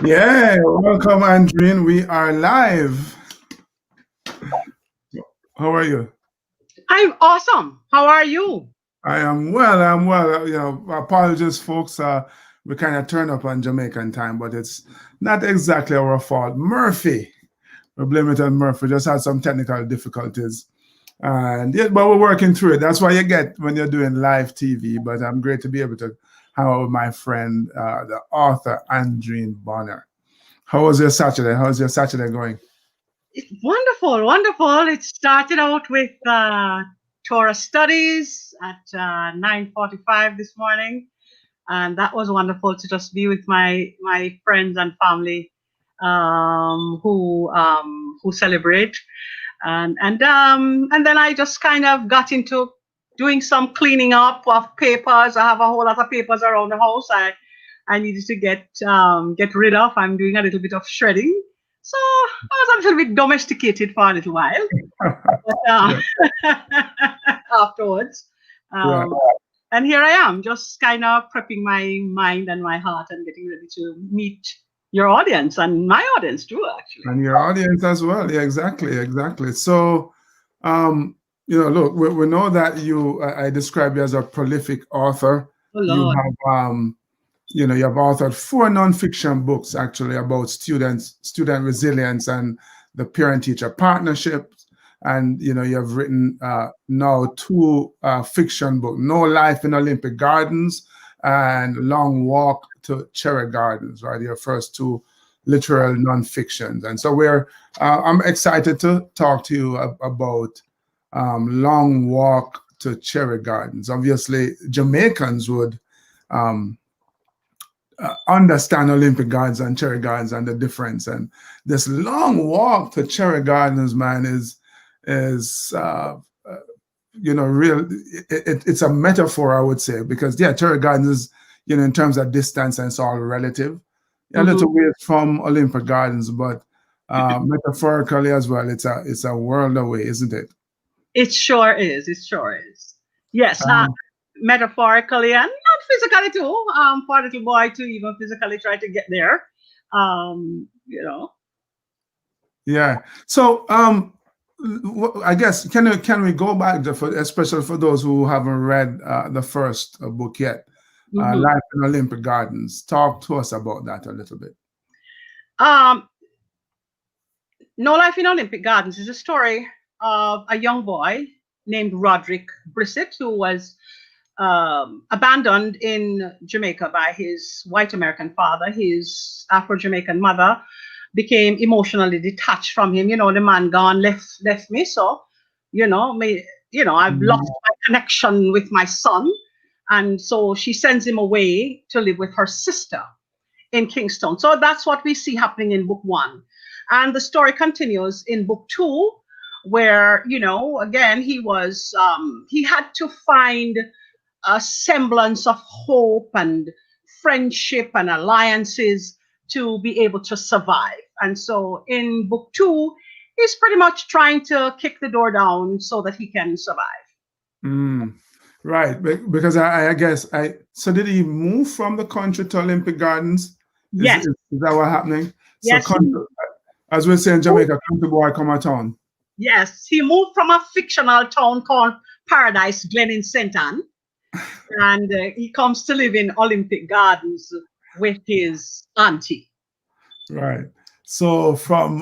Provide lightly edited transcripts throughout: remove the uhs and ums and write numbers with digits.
Yeah, welcome, Andrene. We are live. How are you? I'm awesome. How are you? I am well. I'm well. Apologies, folks. We kind of turned up on Jamaican time, but it's not exactly our fault. Murphy, we blame it on Murphy. Just had some technical difficulties, and yeah, but we're working through it. That's why you get when you're doing live TV. But I'm great to be able to hang out with my friend, the author Andrene Bonner. How was your Saturday? How's your Saturday going? It's wonderful, wonderful. It started out with Torah studies at 9:45 this morning, and that was wonderful to just be with my friends and family who celebrate, and then I just kind of got into doing some cleaning up of papers. I have a whole lot of papers around the house. I needed to get rid of. I'm doing a little bit of shredding. So I was a little bit domesticated for a little while, but Yeah, afterwards, yeah. um, and here I am, just kind of prepping my mind and my heart and getting ready to meet your audience and my audience too, actually. And your audience as well. Yeah, exactly, exactly. So, um, look, we know that I describe you as a prolific author. Oh You Lord. have, you have authored four nonfiction books actually about student resilience and the parent-teacher partnership. And, you have written now two fiction books, No Life in Olympic Gardens and Long Walk to Cherry Gardens, right? Your first two literal nonfictions. And so I'm excited to talk to you about Long Walk to Cherry Gardens. Obviously, Jamaicans would um, understand Olympic Gardens and Cherry Gardens and the difference. And this long walk to Cherry Gardens, man, is real. It's a metaphor, I would say, because yeah, Cherry Gardens is, in terms of distance, and it's all relative. A Hmm. little ways from Olympic Gardens, but metaphorically as well, it's a world away, isn't it? It sure is. It sure is. Yes, Um, metaphorically and not physically too. For a little boy to even physically try to get there. You know. yeah. So I guess can we go back especially for those who haven't read the first book yet, Hmm. Life in Olympic Gardens. Talk to us about that a little bit. Um, No Life in Olympic Gardens is a story of a young boy named Roderick Brissett who was abandoned in Jamaica by his white American father. His Afro Jamaican mother became emotionally detached from him. The man gone, left me. So, I've lost Mhm. my connection with my son. And so she sends him away to live with her sister in Kingston. So that's what we see happening in book one. And the story continues in book two, where, again, he had to find a semblance of hope and friendship and alliances to be able to survive. And so in book two, he's pretty much trying to kick the door down so that he can survive. Mm, right, because I guess so did he move from the country to Olympic Gardens? Yes, Is that what happening? So yes, he country, as we say in moved, Jamaica, country boy come a town. yes, he moved from a fictional town called Paradise Glen in St. Anne, and he comes to live in Olympic Gardens with his auntie. Right. So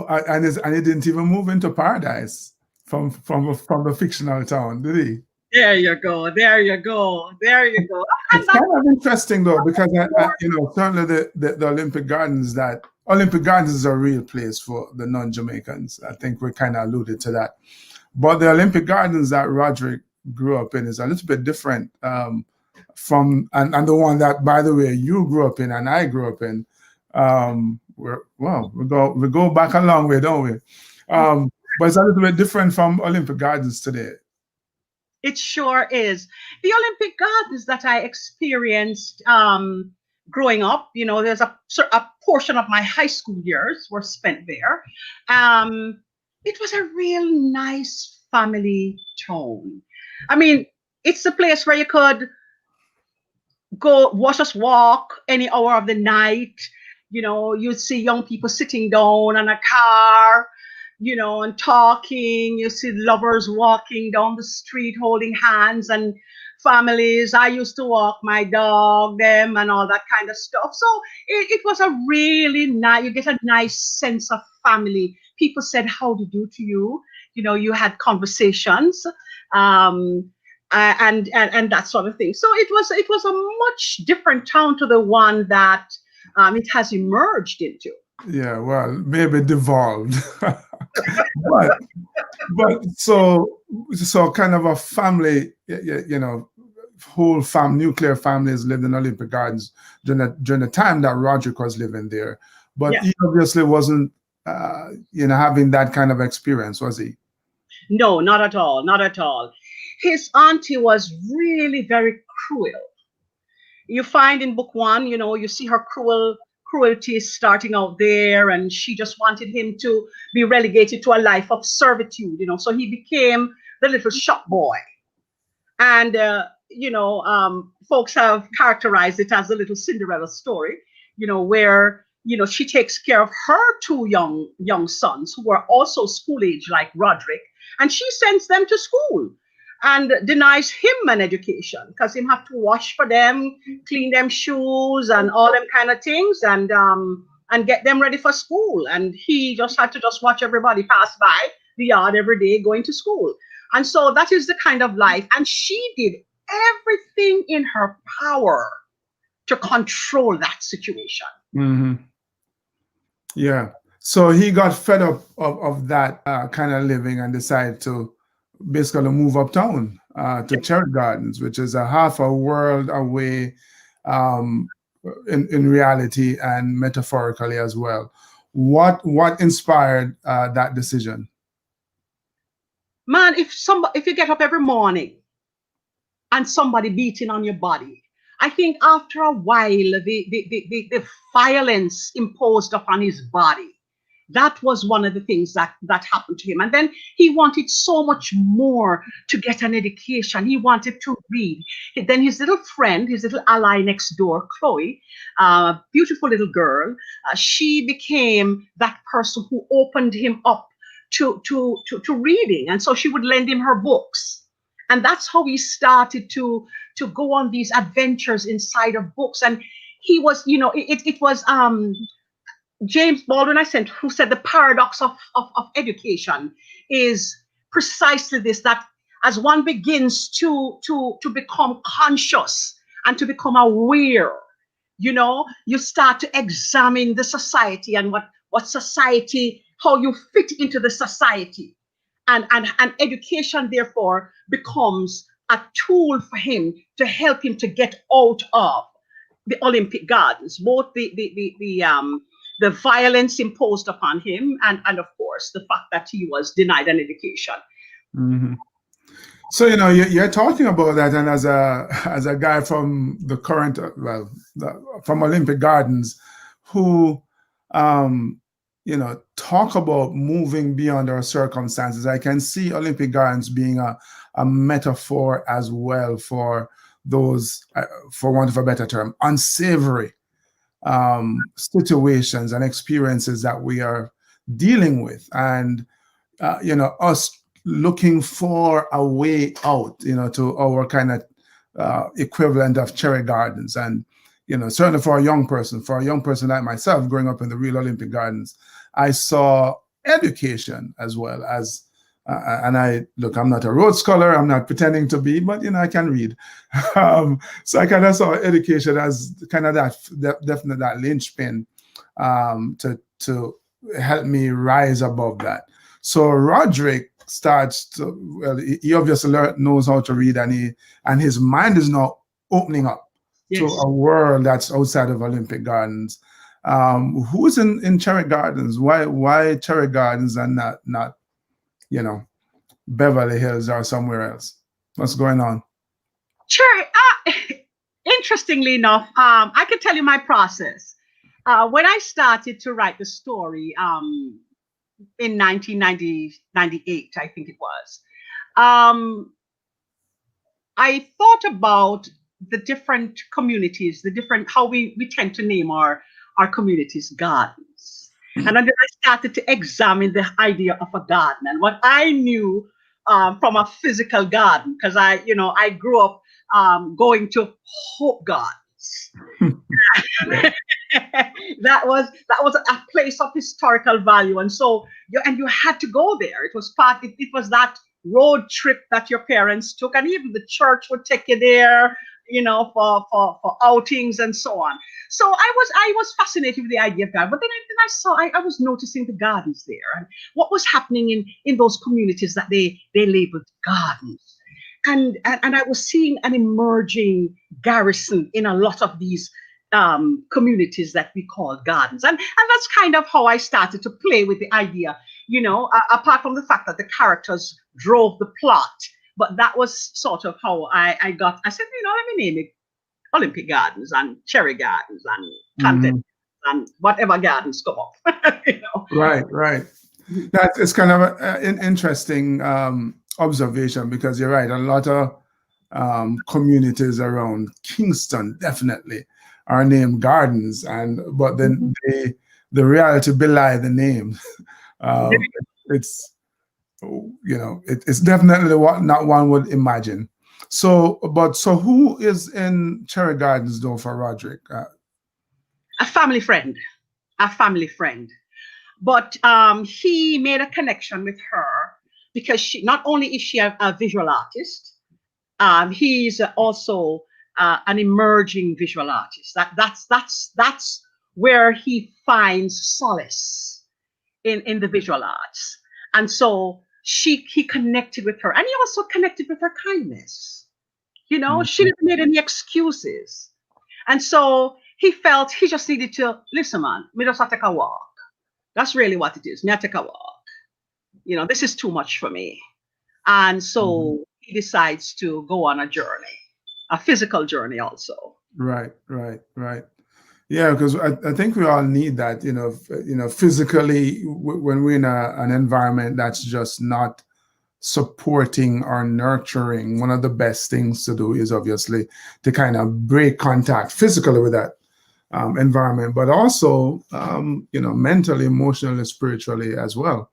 and he didn't even move into paradise from the fictional town, did he? There you go. There you go. There you go. And It's that's kind of interesting though, because more. certainly the Olympic Gardens is a real place for the non-Jamaicans. I think we kind of alluded to that. But the Olympic Gardens that Roderick grew up in is a little bit different and the one that, by the way, you grew up in and I grew up in. We go back a long way, don't we? But it's a little bit different from Olympic Gardens today. It sure is. The Olympic Gardens that I experienced growing up, there's a portion of my high school years were spent there. Um, it was a real nice family tone. I mean, it's a place where you could go, just walk any hour of the night. You'd see young people sitting down in a car, and talking. You see lovers walking down the street holding hands, and families. I used to walk my dog, them, and all that kind of stuff. So it was a really nice, you get a nice sense of family. People said, "How do you do to you?" You had conversations. Um, and that sort of thing. So it was a much different town to the one that it has emerged into. Yeah, well, maybe devolved. but but so kind of a family, whole nuclear families lived in Olympic Gardens during the time that Roderick was living there. But Yeah. he obviously wasn't, having that kind of experience, was he? No, not at all. Not at all. His auntie was really very cruel. You find in book one, you see her cruelty starting out there, and she just wanted him to be relegated to a life of servitude. So he became the little shop boy. And folks have characterized it as a little Cinderella story, where she takes care of her two young sons who are also school age like Roderick, and she sends them to school and denies him an education because him have to wash for them, clean them shoes, and all them kind of things, and get them ready for school. And he just had to just watch everybody pass by the yard every day going to school. And so that is the kind of life. And she did everything in her power to control that situation. Hmm. Yeah. So he got fed up of that kind of living and decided to basically move uptown to Cherry Gardens, which is a half a world away, um, in reality and metaphorically as well. What inspired that decision? Man, if you get up every morning and somebody beating on your body, I think after a while the violence imposed upon his body, that was one of the things that happened to him. And then he wanted so much more to get an education. He wanted to read. Then his little friend, his little ally next door, Chloe, beautiful little girl, she became that person who opened him up to reading. And so she would lend him her books. And that's how he started to go on these adventures inside of books. And he was, it was James Baldwin, who said the paradox of education is precisely this, that as one begins to become conscious and to become aware, you start to examine the society and what society, how you fit into the society. And education, therefore, becomes a tool for him to help him to get out of the Olympic Gardens, both the violence imposed upon him, and of course the fact that he was denied an education. Hmm. So you're talking about that, and as a guy from the current, from Olympic Gardens, who, talk about moving beyond our circumstances. I can see Olympic Gardens being a metaphor as well for those, for want of a better term, unsavory situations and experiences that we are dealing with, and us looking for a way out, to our kind of equivalent of Cherry Gardens. And certainly for a young person like myself, growing up in the real Olympic Gardens, I saw education as well as, and I'm not a Rhodes Scholar, I'm not pretending to be, but I can read. So I kind of saw education as kind of definitely that linchpin, to help me rise above that. So Roderick starts to, well, he obviously knows how to read, and his mind is now opening up to Yes. a world that's outside of Olympic Gardens. Who's in Cherry Gardens? Why Cherry Gardens and not Beverly Hills or somewhere else? What's going on? Sure. Interestingly enough, I can tell you my process. When I started to write the story, in 1998, I think it was, um, I thought about the different communities, the different, how we tend to name our community's gardens. And then I started to examine the idea of a garden and what I knew from a physical garden, because I grew up going to Hope Gardens. that was a place of historical value, and so you had to go there. It was that road trip that your parents took, and even the church would take you there, for outings and so on. So I was fascinated with the idea of God, but then I saw I was noticing the gardens there and what was happening in those communities that they labeled gardens. And I was seeing an emerging garrison in a lot of these communities that we call gardens. And that's kind of how I started to play with the idea, apart from the fact that the characters drove the plot. But that was sort of how I said, let me name it Olympic Gardens and Cherry Gardens and Content and whatever gardens come up. Right, right. That is kind of an interesting observation, because you're right. A lot of communities around Kingston definitely are named gardens, but then the reality belie the name. It's it's definitely what not one would imagine. So who is in Cherry Gardens though for Roderick? A family friend, but he made a connection with her because she not only is she a visual artist, he's also an emerging visual artist. That's where he finds solace in the visual arts, and so he connected with her, and he also connected with her kindness. She didn't make any excuses, and so he felt he just needed to listen, man. Me just have to take a walk. That's really what it is. Me have to take a walk. This is too much for me, and so he decides to go on a journey, a physical journey also. Right, right, right. Yeah, because I think we all need that, physically when we're in an environment that's just not supporting or nurturing. One of the best things to do is obviously to kind of break contact physically with that environment, but also, mentally, emotionally, spiritually as well.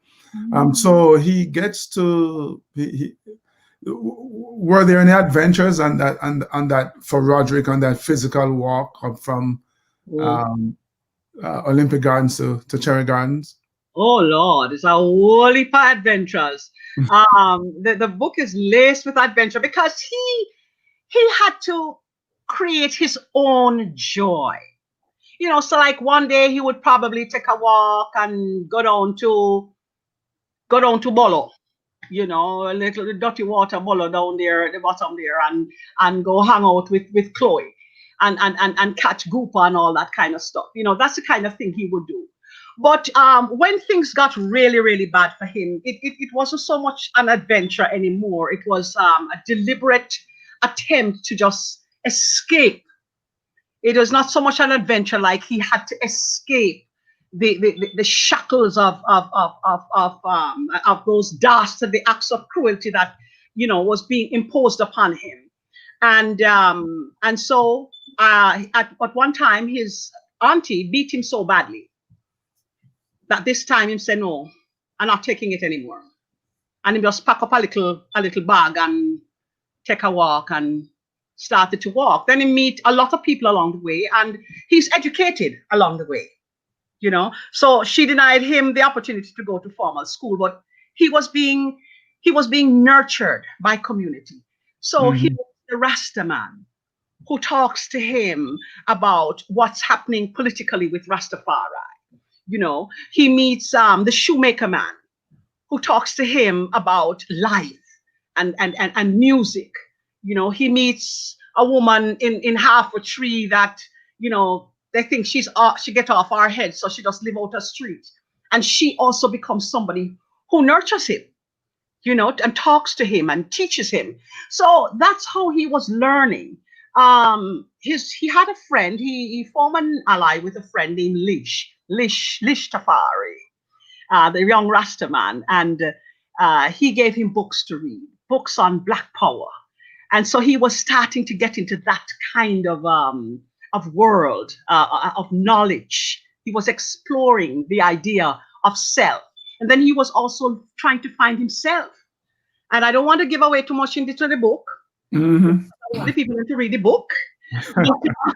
So he gets to, were there any adventures on that for Roderick on that physical walk up from Olympic Gardens to Cherry Gardens? Oh Lord, it's a whole heap of adventures. The book is laced with adventure because he had to create his own joy. So like one day he would probably take a walk and go down to Bolo, a little dirty water Bolo down there at the bottom there, and go hang out with Chloe and catch grouper and all that kind of stuff. That's the kind of thing he would do. But when things got really, really bad for him, it wasn't so much an adventure anymore. It was a deliberate attempt to just escape. It was not so much an adventure, like he had to escape the shackles of those dastardly acts of cruelty that was being imposed upon him. And so at one time his auntie beat him so badly that this time he said, no, I'm not taking it anymore. And he just pack up a little bag and take a walk and started to walk. Then he meet a lot of people along the way, and he's educated along the way. So she denied him the opportunity to go to formal school, but he was being nurtured by community. So he was the Rasta man who talks to him about what's happening politically with Rastafari. He meets the shoemaker man who talks to him about life and music. He meets a woman in half a tree that, they think she get off our head, so she just live out a street. And she also becomes somebody who nurtures him, and talks to him and teaches him. So that's how he was learning. He had a friend, he formed an ally with a friend named Lish Tafari, the young Rasta man, and he gave him books to read, books on Black Power. And so he was starting to get into that kind of of world, of knowledge. He was exploring the idea of self. And then he was also trying to find himself. And I don't want to give away too much into the book. Mm-hmm. I want the people to read the book. Yeah,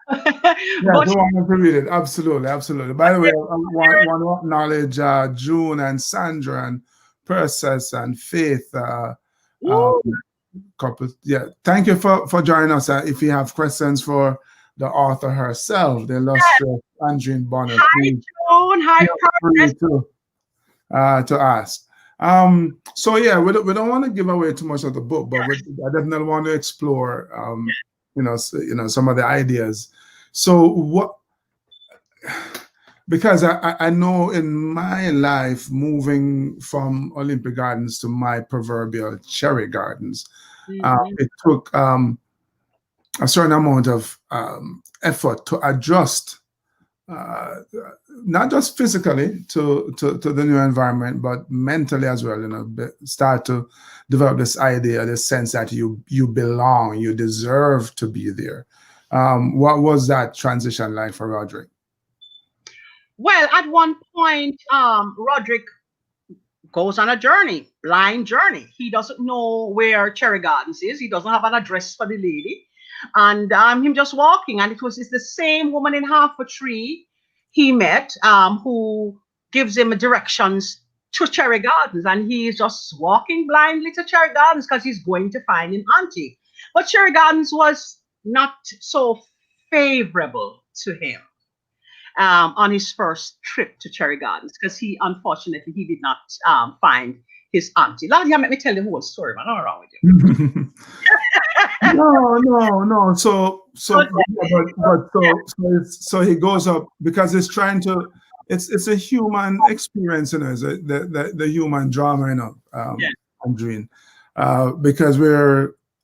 But go on to read it. Absolutely, absolutely. By the way, I want to acknowledge June and Sandra and Persis and Faith. Um, ooh, couple, yeah. Thank you for joining us. If you have questions for the author herself, the illustrious Andrene Bonner, hi Joan, hi feel free Purpose. to ask. So yeah, we don't want to give away too much of the book, but I definitely want to explore, some of the ideas. So what? Because I know in my life, moving from Olympic Gardens to my proverbial Cherry Gardens, Mhm. it took a certain amount of effort to adjust, uh, not just physically to the new environment, but mentally as well. Start to develop this idea, this sense that you belong, you deserve to be there. What was that transition like for Roderick? Well, at one point, Roderick goes on a journey, blind journey. He doesn't know where Cherry Gardens is. He doesn't have an address for the lady, and him just walking. And it's the same woman in half a tree he met, who gives him directions to Cherry Gardens, and he's just walking blindly to Cherry Gardens because he's going to find him auntie. But Cherry Gardens was not so favorable to him on his first trip to Cherry Gardens because he did not find his auntie. Lord, yeah, let me tell you the whole story, man. What's wrong with you? No. But So he goes up because he's trying to. It's a human experience, It's the human drama, yeah, Andrene, because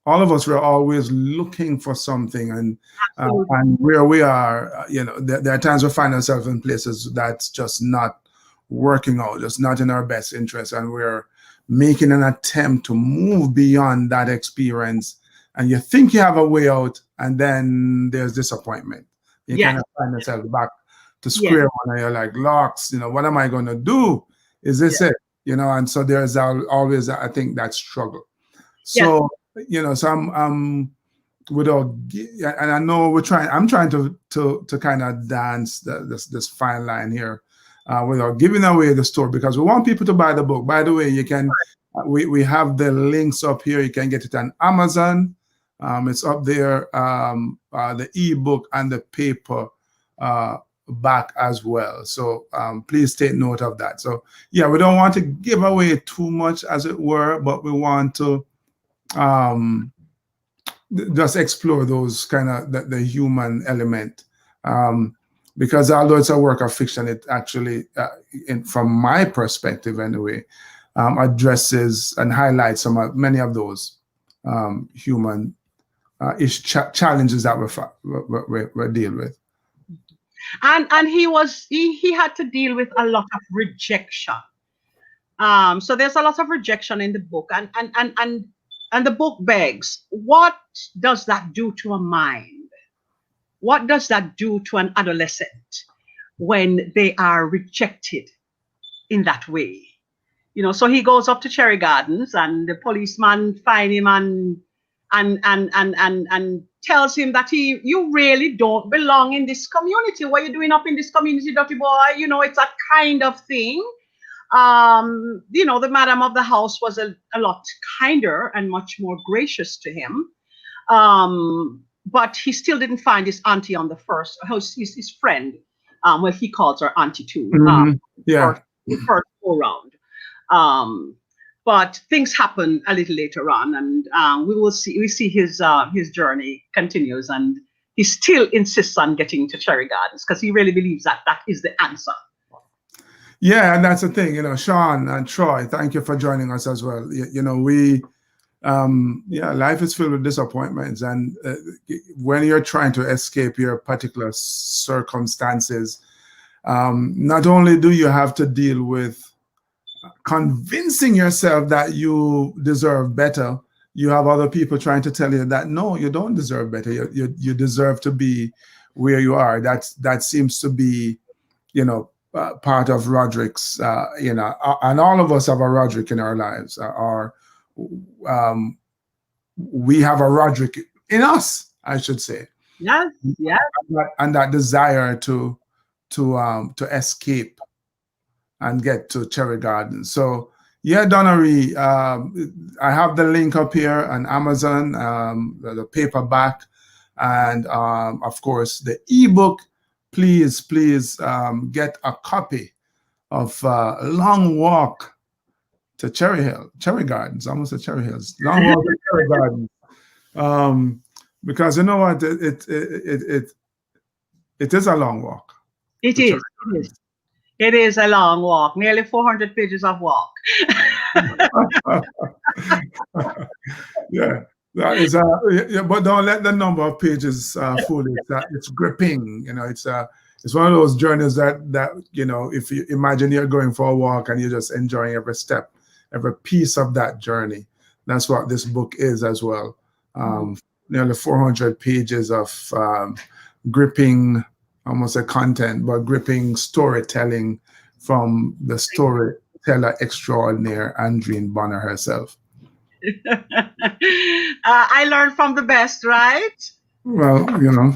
all of us were always looking for something, absolutely. and where we are, there are times we find ourselves in places that's just not working out, just not in our best interest, and we're making an attempt to move beyond that experience, and you think you have a way out, and then there's disappointment. You Yes, kind of find yourself back to yes, square one, and you're like, locks, what am I going to do? Is this yes, it? And so there's always, I think, that struggle. yes. So, so I'm without, and I know I'm trying to kind of dance this fine line here, without giving away the story, because we want people to buy the book. By the way, you can, we have the links up here. You can get it on Amazon. It's up there, the ebook and the paper back as well. So please take note of that. So yeah, we don't want to give away too much, as it were, but we want to just explore those kind of the human element, because although it's a work of fiction, it actually, from my perspective anyway, addresses and highlights many of those human challenges that we're dealing with. And he had to deal with a lot of rejection. So there's a lot of rejection in the book, and the book begs, what does that do to a mind? What does that do to an adolescent when they are rejected in that way? So he goes up to Cherry Gardens, and the policeman find him and tells him that you really don't belong in this community. What are you doing up in this community, dirty boy? It's a kind of thing. The madam of the house was a lot kinder and much more gracious to him. But he still didn't find his auntie on the first, his friend, well, he calls her auntie too, Yeah. the first go round. But things happen a little later on, and we see his journey continues, and he still insists on getting to Cherry Gardens because he really believes that is the answer. Yeah, and that's the thing, Sean and Troy, thank you for joining us as well. We, life is filled with disappointments, and when you're trying to escape your particular circumstances, not only do you have to deal with convincing yourself that you deserve better, you have other people trying to tell you that no, you don't deserve better. You deserve to be where you are. That seems to be, part of Roderick's, and all of us have a Roderick in our lives. Um, we have a Roderick in us, I should say, Yes, yes, and that desire to escape and get to Cherry Garden. So yeah, Donnery, I have the link up here on Amazon, the paperback, and of course the ebook. Please get a copy of Long Walk to Cherry Gardens, almost at Cherry Hills. Long Walk to Cherry Gardens. Because you know what, it is a long walk it to Cherry is. It is. Gardens. It is a long walk, nearly 400 pages of walk. Yeah, that is yeah, but don't let the number of pages fool you. It's gripping. It's one of those journeys that if you imagine you're going for a walk and you're just enjoying every step, every piece of that journey. That's what this book is as well. Nearly 400 pages of gripping, almost a content, but gripping storytelling from the storyteller extraordinaire Andrene Bonner herself. I learned from the best, right? Well, I know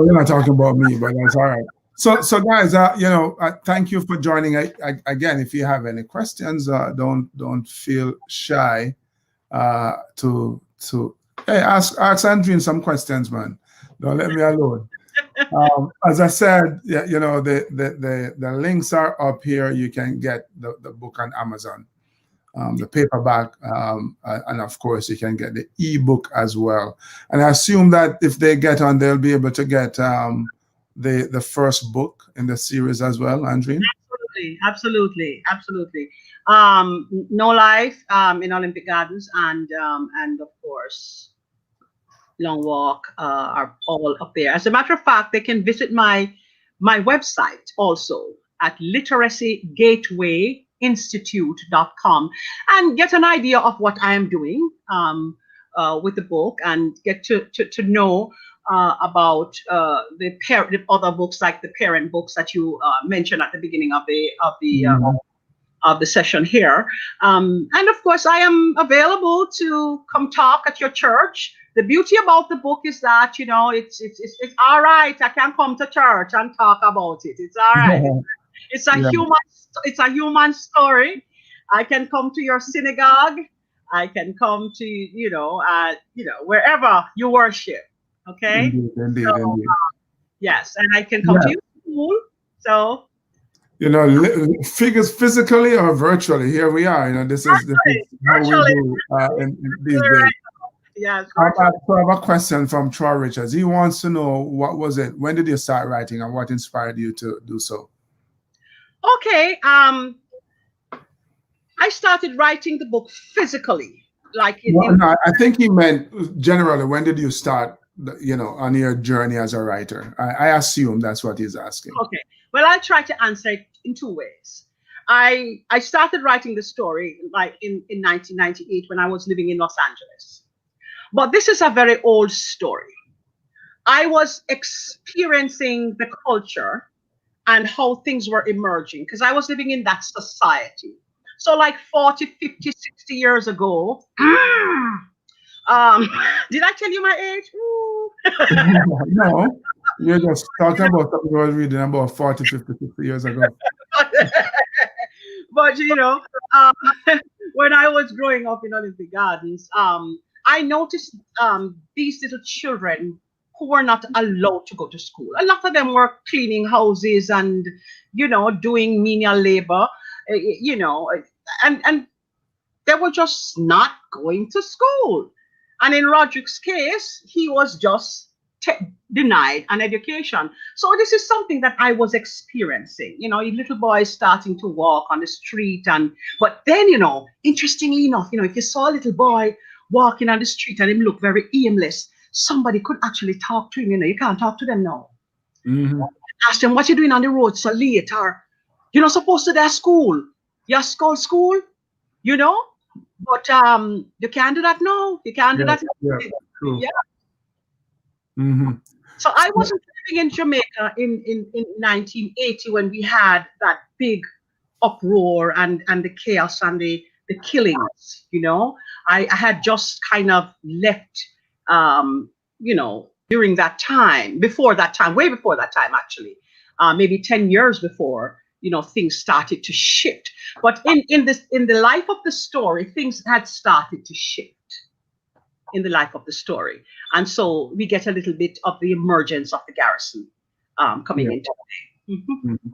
you're not talking about me, but that's all right. So guys, thank you for joining. Again, if you have any questions, don't feel shy to hey, ask Andrene some questions, man. Don't let me alone. As I said, yeah, the links are up here. You can get the book on Amazon. The paperback, and of course you can get the ebook as well. And I assume that if they get on, they'll be able to get the first book in the series as well, Andrene. Absolutely. No Life in Olympic Gardens and of course Long Walk are all up there. As a matter of fact, they can visit my website also at literacygatewayinstitute.com and get an idea of what I am doing with the book and get to know about the other books like the parent books that you mentioned at the beginning of the session here. And of course, I am available to come talk at your church. The beauty about the book is that, it's all right. I can come to church and talk about it. It's all right. It's a Yeah. human story. I can come to your synagogue. I can come to, wherever you worship. Okay. Indeed. Yes. And I can come Yeah. to your school. So Figures physically or virtually. Here we are. This is how we virtually, do in these days. yes. I have a question from Troy Richards. He wants to know what was it? When did you start writing, and what inspired you to do so? Okay. I started writing the book physically, like No, I think he meant generally. When did you start? On your journey as a writer. I assume that's what he's asking. Okay. Well, I'll try to answer it in two ways. I started writing the story like in 1998 when I was living in Los Angeles. But this is a very old story. I was experiencing the culture and how things were emerging because I was living in that society. So like 40, 50, 60 years ago, did I tell you my age? No, you're just talking about something I was reading about 40, 50, 60 years ago. But when I was growing up in Olympic Gardens, I noticed these little children who were not allowed to go to school. A lot of them were cleaning houses and doing menial labor, and they were just not going to school. And in Roderick's case, he was just denied an education. So this is something that I was experiencing. Little boys starting to walk on the street, but then interestingly enough, if you saw a little boy walking on the street and him look very aimless, somebody could actually talk to him. You can't talk to them now. Mm-hmm. Ask them what you doing on the road so late, or you're not supposed to that school. You're school. But you can't do that now. You can't do that. Yeah, true. Yeah. Mm-hmm. So I wasn't living in Jamaica in 1980 when we had that big uproar and the chaos and the killings. I had just kind of left, during that time, before that time, way before that time, actually, maybe 10 years before, things started to shift. But in the life of the story, things had started to shift in the life of the story. And so we get a little bit of the emergence of the garrison coming Yeah. into play. Mhm. Mhm.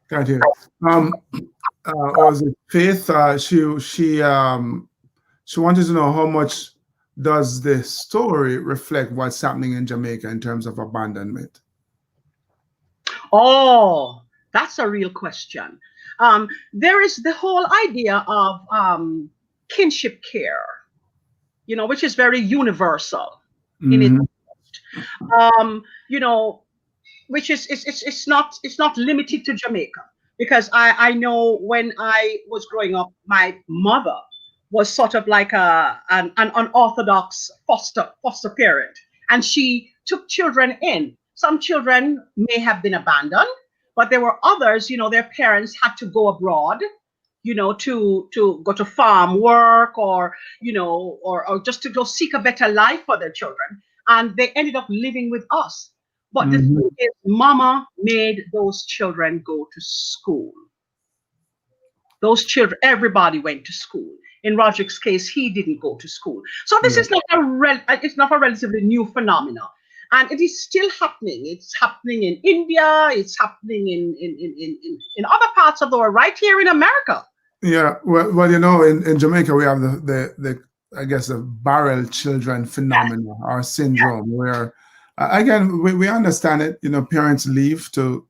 Got you. Was it Faith? She wanted to know how much does the story reflect what's happening in Jamaica in terms of abandonment? Oh, that's a real question. There is the whole idea of kinship care, which is very universal in it. Hmm. Um, you know, which is it's not limited to Jamaica, because I know when I was growing up, my mother was sort of like an unorthodox foster parent, and she took children in. Some children may have been abandoned, but there were others, their parents had to go abroad, to go to farm work, or or just to go seek a better life for their children, and they ended up living with us. But the Hmm. thing is, mama made those children go to school. Those children, everybody went to school. In Roderick's case, he didn't go to school. So this Yeah. is not it's not a relatively new phenomenon. And it is still happening. It's happening in India. It's happening in other parts of the world, right here in America. Yeah. Well, in Jamaica we have the I guess the barrel children phenomena or syndrome, where again we understand it. Parents leave to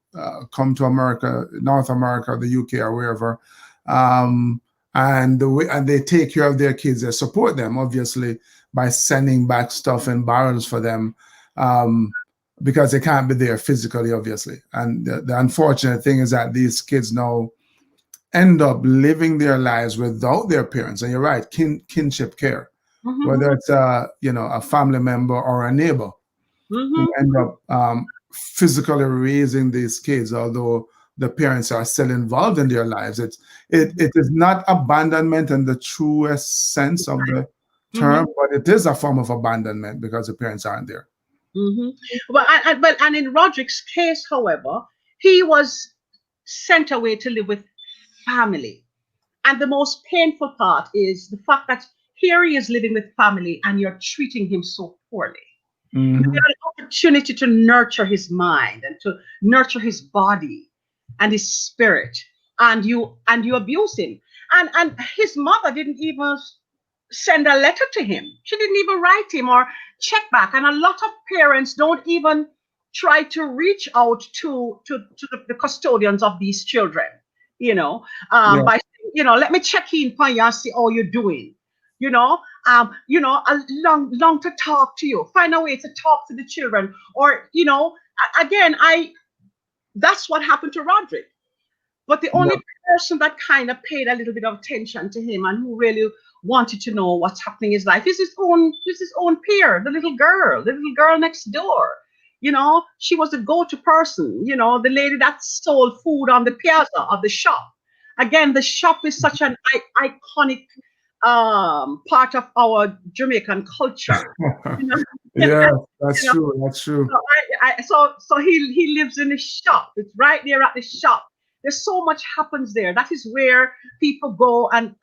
come to America, North America, the UK, or wherever, um, and they take care of their kids. They support them obviously by sending back stuff in barrels for them. Um, because they can't be there physically, obviously. And the unfortunate thing is that these kids now end up living their lives without their parents. And you're right, kinship care, Hmm. whether it's a family member or a neighbor who Hmm. end up physically raising these kids, although the parents are still involved in their lives. It is not abandonment in the truest sense of the term, Hmm. but it is a form of abandonment because the parents aren't there. Hmm. But in Roderick's case, however, he was sent away to live with family. And the most painful part is the fact that here he is living with family and you're treating him so poorly. You Hmm. get an opportunity to nurture his mind and to nurture his body and his spirit, and you abuse him. And his mother didn't even send a letter to him. She didn't even write him or check back. And a lot of parents don't even try to reach out to the custodians of these children, Yeah, by saying, let me check in for you and see how you're doing. You know, a long to talk to you. Find a way to talk to the children, or again, that's what happened to Roderick. But the yeah, only person that kind of paid a little bit of attention to him and who really wanted to know what's happening in his life is his own peer, the little girl next door. She was the go-to person, the lady that sold food on the piazza of the shop. Again, the shop is such an iconic part of our Jamaican culture. You know, yeah. That's you know, true. That's true. so he lives in the shop. It's right there at the shop. There's so much happens there. That is where people go, and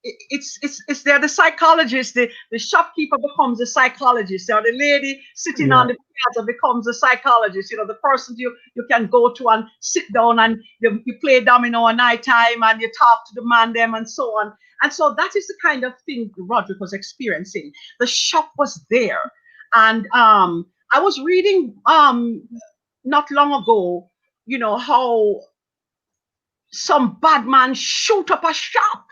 it's there. The psychologist, the shopkeeper becomes a psychologist, or the lady sitting Yeah, on the piazza becomes a psychologist. The person you can go to and sit down, and you play domino at night time, and you talk to the man them and so on. And so that is the kind of thing Roderick was experiencing. The shop was there, and I was reading not long ago, how some bad man shoot up a shop,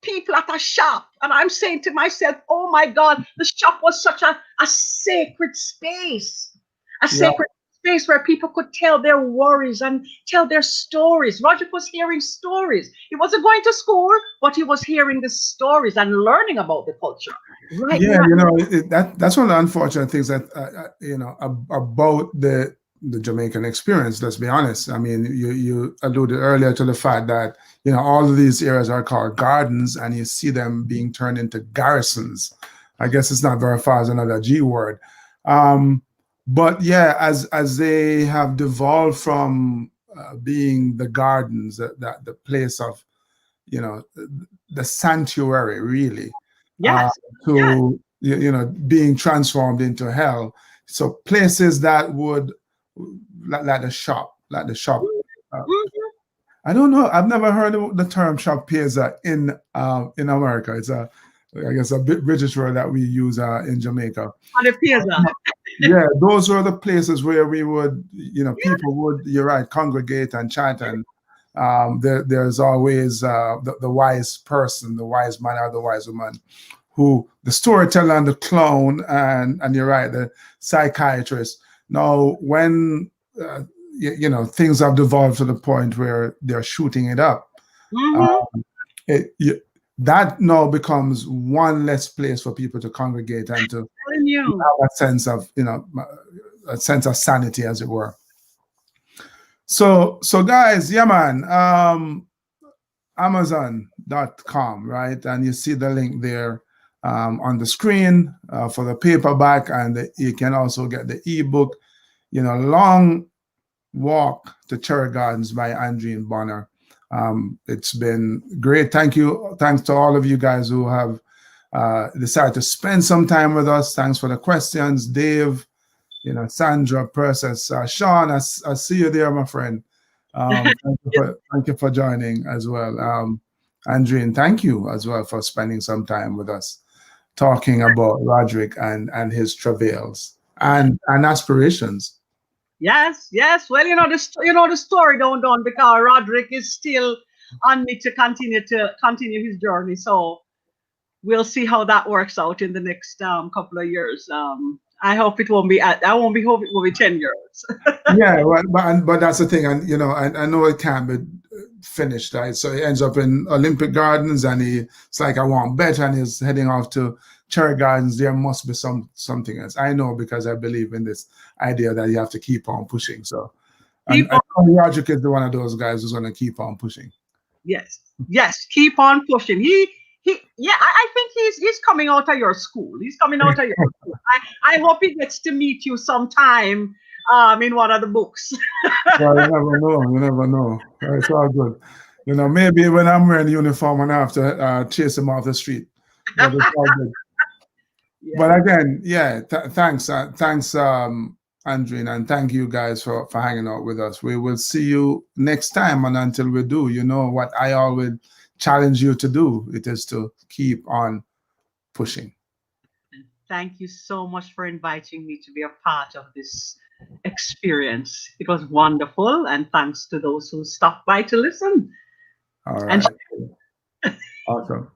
people at a shop. And I'm saying to myself, oh my God, the shop was such a sacred space. A yeah, sacred space where people could tell their worries and tell their stories. Roderick was hearing stories. He wasn't going to school, but he was hearing the stories and learning about the culture. Right Yeah, now. that's one of the unfortunate things that about the Jamaican experience. Let's be honest. I mean, you alluded earlier to the fact that all of these areas are called gardens, and you see them being turned into garrisons. I guess it's not very far as another G word. Um, but yeah, as they have devolved from being the gardens, that the place of you know the sanctuary, really, uh, Yes, yes. to being transformed into hell. So places that would like the shop. Uh, Mhm. I don't know. I've never heard of the term shop piazza in America. It's I guess a British word that we use in Jamaica. On the piazza. Yeah, those were the places where we would, people would, you're right, congregate and chat. And there's always the wise person, the wise man or the wise woman, who the storyteller and the clown, and you're right, the psychiatrist. Now, when things have devolved to the point where they're shooting it up, uh, Hmm. it, you, that now becomes one less place for people to congregate and to Telling you. have a sense of a sense of sanity, as it were. So guys, yeah, man. Amazon.com, right? And you see the link there on the screen for the paperback, and you can also get the ebook, Long Walk to Cherry Gardens by Andrene Bonner. It's been great. Thank you. Thanks to all of you guys who have decided to spend some time with us. Thanks for the questions, Dave, Sandra, Persis, Sean. I see you there, my friend. Thank you for joining as well. Andrene, thank you as well for spending some time with us, talking about Roderick and his travails and aspirations. Yes, yes. Well, the story don't done because Roderick is still on me to continue his journey. So we'll see how that works out in the next couple of years. I hope it won't be. I won't be. Hope it will be 10 years. Yeah, well, but that's the thing, and I know it can't be finished, right? So he ends up in Olympic Gardens, and it's like I want better, and he's heading off to Cherry Gardens. There must be something else. I know because I believe in this idea that you have to keep on pushing. So, and Keep on. Roger is one of those guys who's going to keep on pushing. Yes, yes. Keep on pushing. He. Yeah, I think he's coming out of your school. He's coming out of your school. I hope he gets to meet you sometime. In one of the books. Well, you never know. You never know. It's all good. Maybe when I'm wearing uniform and I have to chase him off the street, but it's all good. Yeah. But again, yeah, thanks, Andrene, and thank you guys for hanging out with us. We will see you next time, and until we do, what I always challenge you to do, it is to keep on pushing. Thank you so much for inviting me to be a part of this experience. It was wonderful, and thanks to those who stopped by to listen. All And right, awesome.